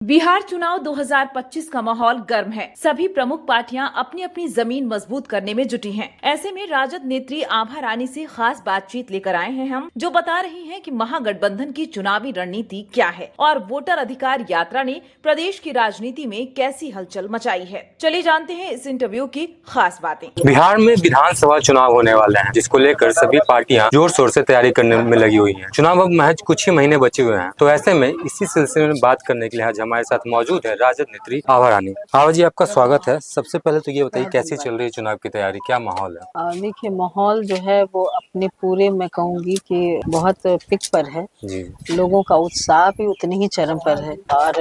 बिहार चुनाव 2025 का माहौल गर्म है। सभी प्रमुख पार्टियां अपनी अपनी जमीन मजबूत करने में जुटी हैं। ऐसे में राजद नेत्री आभा रानी से खास बातचीत लेकर आए हैं हम, जो बता रही हैं कि महागठबंधन की चुनावी रणनीति क्या है और वोटर अधिकार यात्रा ने प्रदेश की राजनीति में कैसी हलचल मचाई है। चलिए जानते हैं इस इंटरव्यू की खास बातें। बिहार में विधानसभा चुनाव होने वाले हैं, जिसको लेकर सभी पार्टियां जोर शोर से तैयारी करने में लगी हुई हैं। चुनाव अब महज कुछ ही महीने बचे हुए हैं, तो ऐसे में इसी सिलसिले में बात करने के लिए आज हमारे साथ मौजूद है राजद नेत्री आभा रानी। आभा जी, आपका स्वागत है। सबसे पहले तो ये बताइए, कैसी चल रही है चुनाव की तैयारी, क्या माहौल है? देखिए, माहौल जो है वो अपने पूरे मैं कहूँगी कि बहुत पिक पर है जी। लोगों का उत्साह भी उतनी ही चरम पर है और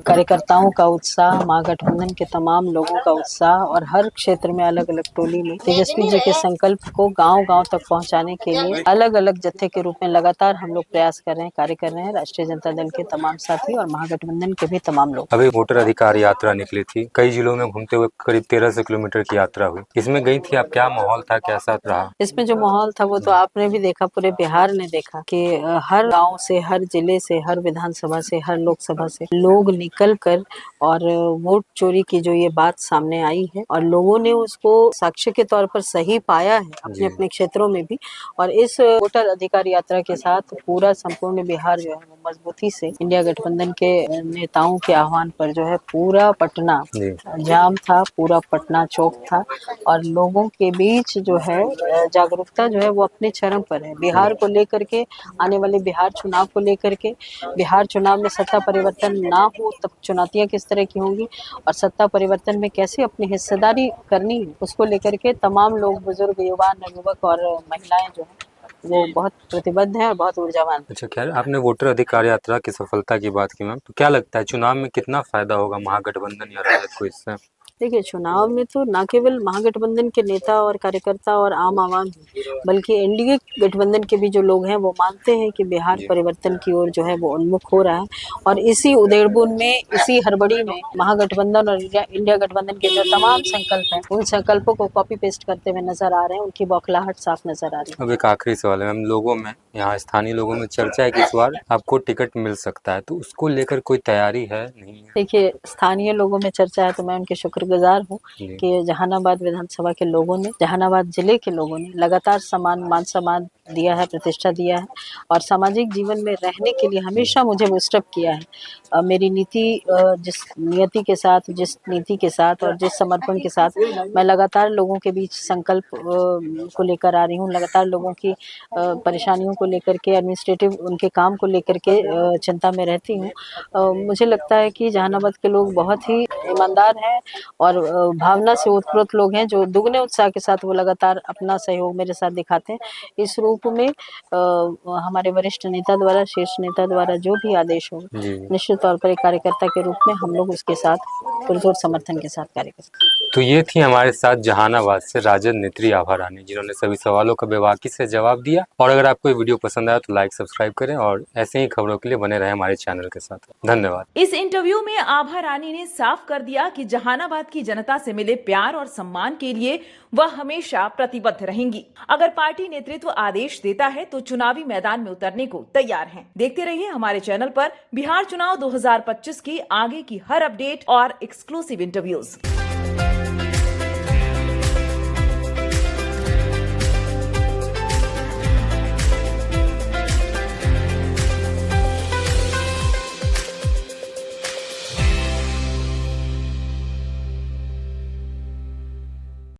कार्यकर्ताओं का उत्साह, महागठबंधन के तमाम लोगों का उत्साह और हर क्षेत्र में अलग अलग टोली में तेजस्वी जी के संकल्प को गांव-गांव तक पहुंचाने के लिए अलग अलग जत्थे के रूप में लगातार हम लोग प्रयास कर रहे हैं, कार्य कर रहे हैं। राष्ट्रीय जनता दल के तमाम साथी और महागठबंधन के भी तमाम लोग। अभी वोटर अधिकार यात्रा निकली थी, कई जिलों में घूमते हुए करीब 1300 किलोमीटर की यात्रा हुई। इसमें गई थी आप, क्या माहौल था, कैसा रहा? इसमें जो माहौल था वो तो आपने भी देखा, पूरे बिहार ने देखा कि हर गांव से, हर जिले से, हर विधानसभा से, हर लोकसभा से लोग निकल कर और वोट चोरी की जो ये बात सामने आई है और लोगों ने उसको साक्ष्य के तौर पर सही पाया है अपने अपने क्षेत्रों में भी। और इस वोटर अधिकार यात्रा के साथ पूरा संपूर्ण बिहार जो है वो मजबूती से इंडिया गठबंधन के नेताओं के आह्वान पर जो है पूरा पटना जाम था, पूरा पटना चौक था और लोगों के बीच जो है जागरूकता जो है वो अपने चरम पर है। बिहार को लेकर के, आने वाले बिहार चुनाव को लेकर के, बिहार चुनाव में सत्ता परिवर्तन ना हो तब चुनौतियां किस तरह की होंगी और सत्ता परिवर्तन में कैसे अपनी हिस्सेदारी करनी है, उसको लेकर के तमाम लोग, बुजुर्ग, युवा, नवयुवक और महिलाएं जो है वो बहुत प्रतिबद्ध हैं और बहुत ऊर्जावान। अच्छा, खैर आपने वोटर अधिकार यात्रा की सफलता की बात की मैम, तो क्या लगता है चुनाव में कितना फायदा होगा महागठबंधन या राजद को इससे? देखिए, चुनाव में तो न केवल महागठबंधन के नेता और कार्यकर्ता और आम आवाम बल्कि एनडीए गठबंधन के भी जो लोग हैं वो मानते हैं कि बिहार परिवर्तन की ओर जो है वो उन्मुख हो रहा है और इसी उधेड़बुन में, इसी हड़बड़ी में महागठबंधन और इंडिया गठबंधन के जो तमाम संकल्प हैं उन संकल्पों को कॉपी पेस्ट करते हुए नजर आ रहे हैं, उनकी बौखलाहट साफ नजर आ रही है। अब एक आखिरी सवाल है मैम, लोगों में, यहाँ स्थानीय लोगों में चर्चा है कि इस बार आपको टिकट मिल सकता है, तो उसको लेकर कोई तैयारी है, नहीं है? देखिए, स्थानीय लोगों में चर्चा है तो मैं उनके शुक्रगुजार हूँ कि जहानाबाद विधानसभा के लोगों ने, जहानाबाद जिले के लोगों ने लगातार मान सम्मान दिया है, प्रतिष्ठा दिया है और सामाजिक जीवन में रहने के लिए हमेशा मुझे बूस्टअप किया है। मेरी नीति, जिस नियति के साथ, जिस नीति के साथ और जिस समर्पण के साथ मैं लगातार लोगों के बीच संकल्प को लेकर आ रही हूँ, लगातार लोगों की परेशानियों को लेकर के, एडमिनिस्ट्रेटिव उनके काम को लेकर के चिंता में रहती हूँ। मुझे लगता है कि जहानाबाद के लोग बहुत ही ईमानदार हैं और भावना से ओतप्रोत लोग हैं, जो दुगने उत्साह के साथ वो लगातार अपना सहयोग मेरे साथ दिखाते हैं। इस रूप में हमारे वरिष्ठ नेता द्वारा, शीर्ष नेता द्वारा जो भी आदेश हो, निश्चित तौर पर एक कार्यकर्ता के रूप में हम लोग उसके साथ पुरजोर समर्थन के साथ कार्य करते हैं। तो ये थी हमारे साथ जहानाबाद से राजद नेत्री आभा रानी, जिन्होंने सभी सवालों का बेबाकी से जवाब दिया। और अगर आपको ये वीडियो पसंद आया तो लाइक, सब्सक्राइब करें और ऐसे ही खबरों के लिए बने रहें हमारे चैनल के साथ। धन्यवाद। इस इंटरव्यू में आभा रानी ने साफ कर दिया कि जहानाबाद की जनता से मिले प्यार और सम्मान के लिए वह हमेशा प्रतिबद्ध रहेंगी। अगर पार्टी नेतृत्व आदेश देता है तो चुनावी मैदान में उतरने को तैयार हैं। देखते रहिए हमारे चैनल पर बिहार चुनाव 2025 की आगे की हर अपडेट और एक्सक्लूसिव इंटरव्यूज।